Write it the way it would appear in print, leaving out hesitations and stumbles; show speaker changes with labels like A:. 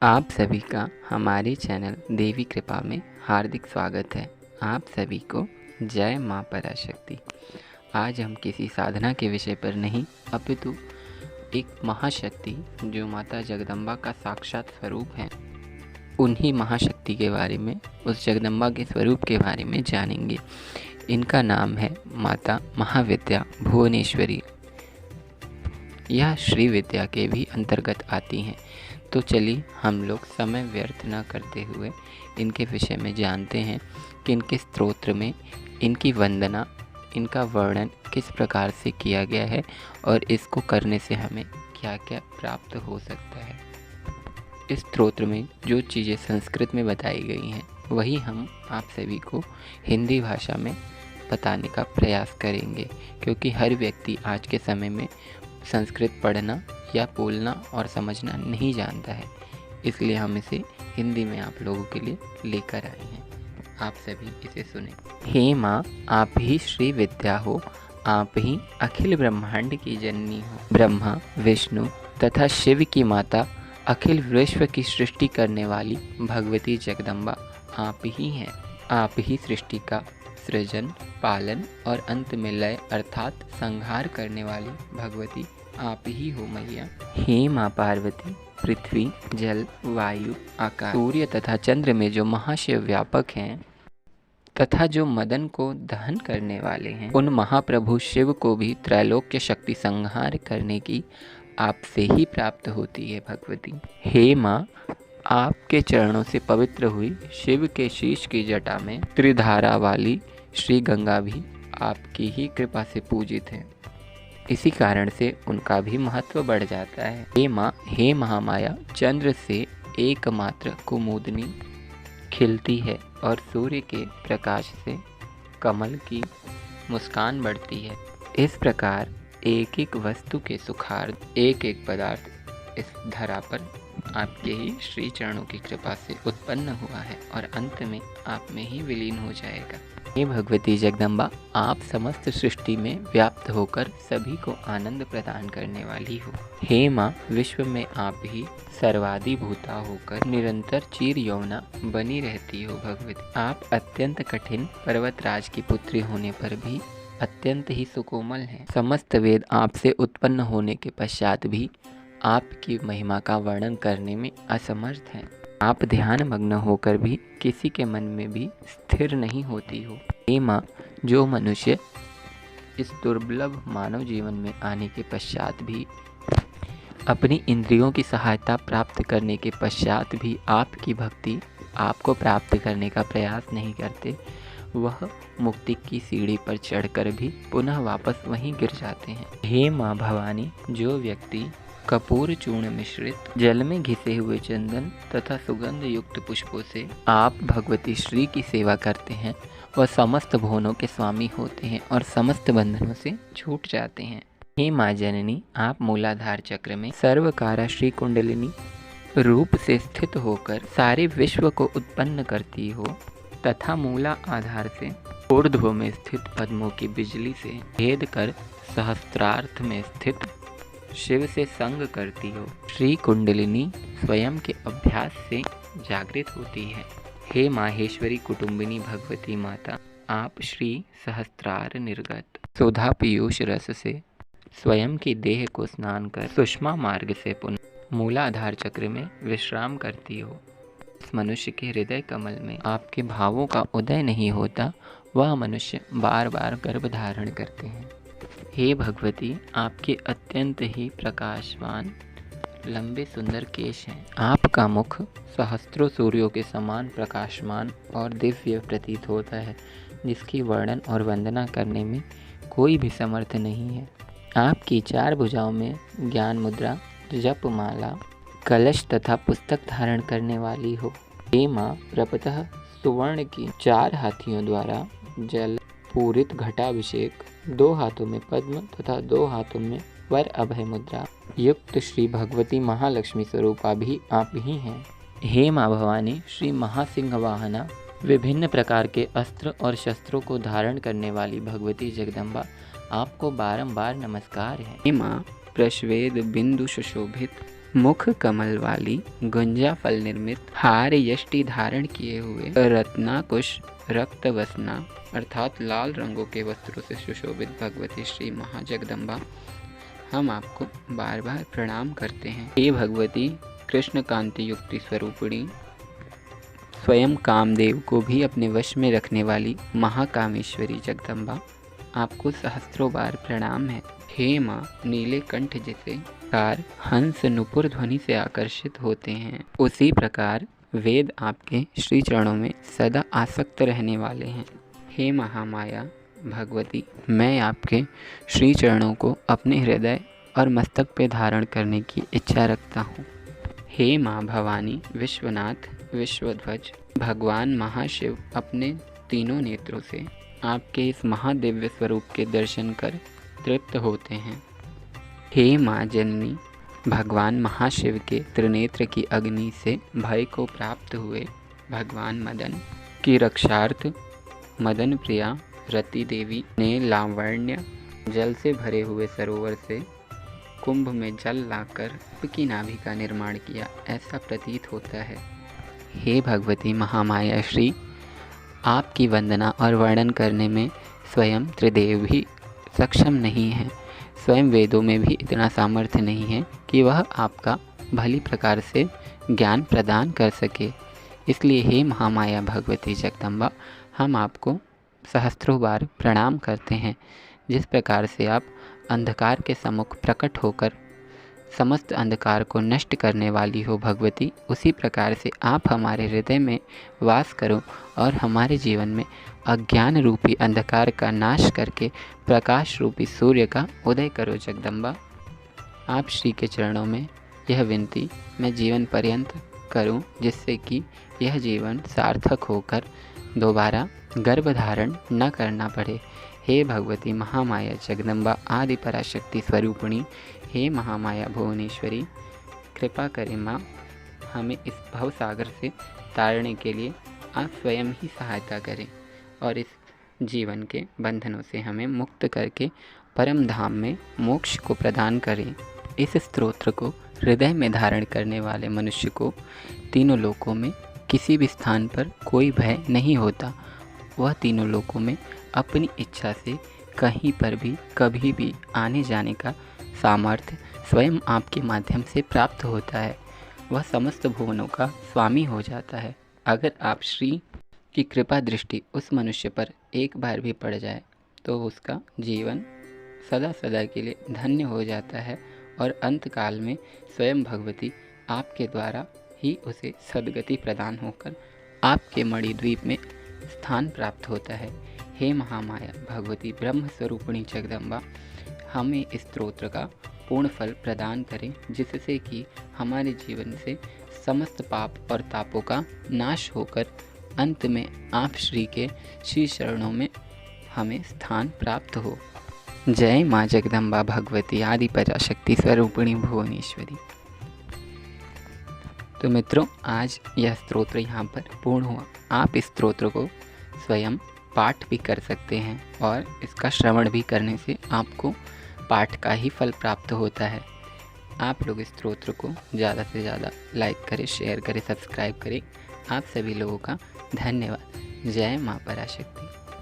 A: आप सभी का हमारे चैनल देवी कृपा में हार्दिक स्वागत है। आप सभी को जय माँ पराशक्ति। आज हम किसी साधना के विषय पर नहीं अपितु एक महाशक्ति जो माता जगदम्बा का साक्षात स्वरूप है, उन्हीं महाशक्ति के बारे में, उस जगदम्बा के स्वरूप के बारे में जानेंगे। इनका नाम है माता महाविद्या भुवनेश्वरी। यह श्री विद्या के भी अंतर्गत आती हैं। तो चलिए हम लोग समय व्यर्थ न करते हुए इनके विषय में जानते हैं कि इनके स्तोत्र में इनकी वंदना, इनका वर्णन किस प्रकार से किया गया है और इसको करने से हमें क्या क्या प्राप्त हो सकता है। इस स्तोत्र में जो चीज़ें संस्कृत में बताई गई हैं वही हम आप सभी को हिंदी भाषा में बताने का प्रयास करेंगे, क्योंकि हर व्यक्ति आज के समय में संस्कृत पढ़ना या बोलना और समझना नहीं जानता है, इसलिए हम इसे हिंदी में आप लोगों के लिए लेकर आए हैं। आप सभी इसे सुने। हे माँ, आप ही श्री विद्या हो, आप ही अखिल ब्रह्मांड की जननी हो। ब्रह्मा, विष्णु तथा शिव की माता, अखिल विश्व की सृष्टि करने वाली भगवती जगदम्बा आप ही हैं। आप ही सृष्टि का सृजन, पालन और अंत में लय अर्थात संहार करने वाली भगवती आप ही हो मैया। हे माँ पार्वती, पृथ्वी, जल, वायु, आकाश, सूर्य तथा चंद्र में जो महाशिव व्यापक हैं तथा जो मदन को दहन करने वाले हैं, उन महाप्रभु शिव को भी त्रैलोक्य शक्ति संहार करने की आपसे ही प्राप्त होती है भगवती। हे माँ, आपके चरणों से पवित्र हुई शिव के शीश की जटा में त्रिधारा वाली श्री गंगा भी आपकी ही कृपा से पूजित है। इसी कारण से उनका भी महत्व बढ़ जाता है। हे माँ, हे महामाया, चंद्र से एकमात्र कुमुदनी खिलती है और सूर्य के प्रकाश से कमल की मुस्कान बढ़ती है। इस प्रकार एक एक वस्तु के सुखार्थ, एक एक पदार्थ इस धरा पर आपके ही श्री चरणों की कृपा से उत्पन्न हुआ है और अंत में आप में ही विलीन हो जाएगा। हे भगवती जगदम्बा, आप समस्त सृष्टि में व्याप्त होकर सभी को आनंद प्रदान करने वाली हो। हे माँ, विश्व में आप ही सर्वाधिभूता होकर निरंतर चिर यौवना बनी रहती हो भगवती। आप अत्यंत कठिन पर्वतराज की पुत्री होने पर भी अत्यंत ही सुकोमल हैं। समस्त वेद आपसे उत्पन्न होने के पश्चात भी आपकी महिमा का वर्णन करने में असमर्थ हैं। आप ध्यान मग्न होकर भी किसी के मन में भी स्थिर नहीं होती हो। हे माँ, जो मनुष्य इस दुर्लभ मानव जीवन में आने के पश्चात भी अपनी इंद्रियों की सहायता प्राप्त करने के पश्चात भी आपकी भक्ति, आपको प्राप्त करने का प्रयास नहीं करते, वह मुक्ति की सीढ़ी पर चढ़कर भी पुनः वापस वहीं गिर जाते हैं। हे माँ भवानी, जो व्यक्ति कपूर चूर्ण मिश्रित जल में घिसे हुए चंदन तथा सुगंध युक्त पुष्पों से आप भगवती श्री की सेवा करते हैं, वह समस्त भुवनों के स्वामी होते हैं और समस्त बंधनों से छूट जाते हैं। हे माँ जननी, आप मूलाधार चक्र में सर्वकारा श्री कुंडलिनी रूप से स्थित होकर सारे विश्व को उत्पन्न करती हो तथा मूला आधार से ऊर्ध्व में स्थित पद्मों की बिजली से भेद कर सहस्त्रार्थ में स्थित शिव से संग करती हो। श्री कुंडलिनी स्वयं के अभ्यास से जागृत होती है। हे माहेश्वरी कुटुंबिनी भगवती माता, आप श्री सहस्त्रार निर्गत सुधा पीयूष रस से स्वयं की देह को स्नान कर सुषमा मार्ग से पुनः मूलाधार चक्र में विश्राम करती हो। इस मनुष्य के हृदय कमल में आपके भावों का उदय नहीं होता, वह मनुष्य बार बार गर्भ धारण करते हैं। हे भगवती, आपके अत्यंत ही प्रकाशवान लंबे सुंदर केश हैं। आपका मुख सहस्त्रों सूर्यों के समान प्रकाशमान और दिव्य प्रतीत होता है, जिसकी वर्णन और वंदना करने में कोई भी समर्थ नहीं है। आपकी चार भुजाओं में ज्ञान मुद्रा, जप माला, कलश तथा पुस्तक धारण करने वाली हो। हे माँ, प्रपतः सुवर्ण की 4 हाथियों द्वारा जल पूरित घटाभिषेक, 2 हाथों में पद्म तथा 2 हाथों में वर अभय मुद्रा युक्त श्री भगवती महालक्ष्मी स्वरूपा भी आप ही हैं। हे माँ भवानी, श्री महासिंह वाहना, विभिन्न प्रकार के अस्त्र और शस्त्रों को धारण करने वाली भगवती जगदम्बा, आपको बारंबार नमस्कार है। हे माँ, प्रश्वेद बिंदु सुशोभित मुख कमल वाली गुंजा फल निर्मित हार यष्टि धारण किए हुए रत्नाकुश रक्त वसना अर्थात लाल रंगों के वस्त्रों से सुशोभित भगवती श्री महाजगदम्बा, हम आपको बार बार प्रणाम करते हैं। हे भगवती कृष्ण कांति युक्ति स्वरूपिणी, स्वयं कामदेव को भी अपने वश में रखने वाली महाकामेश्वरी जगदम्बा, आपको सहस्त्रों बार प्रणाम है। हे माँ, नीले कंठ जैसे कार हंस नुपुर ध्वनि से आकर्षित होते हैं, उसी प्रकार वेद आपके श्री चरणों में सदा आसक्त रहने वाले हैं। हे महामाया भगवती, मैं आपके श्री चरणों को अपने हृदय और मस्तक पे धारण करने की इच्छा रखता हूँ। हे माँ भवानी विश्वनाथ विश्वध्वज, भगवान महाशिव अपने तीनों नेत्रों से आपके इस महादिव्य स्वरूप के दर्शन कर तृप्त होते हैं। हे माँ जननी, भगवान महाशिव के त्रिनेत्र की अग्नि से भय को प्राप्त हुए भगवान मदन की रक्षार्थ मदन प्रिया रति देवी ने लावण्य जल से भरे हुए सरोवर से कुंभ में जल लाकर की नाभि का निर्माण किया, ऐसा प्रतीत होता है। हे भगवती महामाया श्री, आपकी वंदना और वर्णन करने में स्वयं त्रिदेव भी सक्षम नहीं है। स्वयं वेदों में भी इतना सामर्थ्य नहीं है कि वह आपका भली प्रकार से ज्ञान प्रदान कर सके। इसलिए हे महामाया भगवती जगदम्बा, हम आपको सहस्त्रों बार प्रणाम करते हैं। जिस प्रकार से आप अंधकार के सम्मुख प्रकट होकर समस्त अंधकार को नष्ट करने वाली हो भगवती, उसी प्रकार से आप हमारे हृदय में वास करो और हमारे जीवन में अज्ञान रूपी अंधकार का नाश करके प्रकाश रूपी सूर्य का उदय करो जगदम्बा। आप श्री के चरणों में यह विनती मैं जीवन पर्यंत करूं, जिससे कि यह जीवन सार्थक होकर दोबारा गर्भ धारण न करना पड़े। हे भगवती महामाया जगदम्बा आदि पराशक्ति स्वरूपिणी, हे महामाया भुवनेश्वरी, कृपा करें माँ, हमें इस भवसागर से तारने के लिए आप स्वयं ही सहायता करें और इस जीवन के बंधनों से हमें मुक्त करके परम धाम में मोक्ष को प्रदान करें। इस स्तोत्र को हृदय में धारण करने वाले मनुष्य को तीनों लोकों में किसी भी स्थान पर कोई भय नहीं होता। वह तीनों लोकों में अपनी इच्छा से कहीं पर भी कभी भी आने जाने का सामर्थ्य स्वयं आपके माध्यम से प्राप्त होता है। वह समस्त भुवनों का स्वामी हो जाता है। अगर आप श्री की कृपा दृष्टि उस मनुष्य पर एक बार भी पड़ जाए तो उसका जीवन सदा सदा के लिए धन्य हो जाता है और अंत काल में स्वयं भगवती आपके द्वारा ही उसे सद्गति प्रदान होकर आपके मणिद्वीप में स्थान प्राप्त होता है। हे महामाया भगवती ब्रह्म स्वरूपिणी जगदम्बा, हमें इस स्तोत्र का पूर्ण फल प्रदान करें, जिससे कि हमारे जीवन से समस्त पाप और तापों का नाश होकर अंत में आप श्री के श्री चरणों में हमें स्थान प्राप्त हो। जय माँ जगदम्बा भगवती आदि पराशक्ति स्वरूपिणी भुवनेश्वरी। तो मित्रों, आज यह स्तोत्र यहाँ पर पूर्ण हुआ। आप इस स्तोत्र को स्वयं पाठ भी कर सकते हैं और इसका श्रवण भी करने से आपको पाठ का ही फल प्राप्त होता है। आप लोग इस स्तोत्र को ज़्यादा से ज़्यादा लाइक करें, शेयर करें, सब्सक्राइब करें। आप सभी लोगों का धन्यवाद। जय माँ पराशक्ति।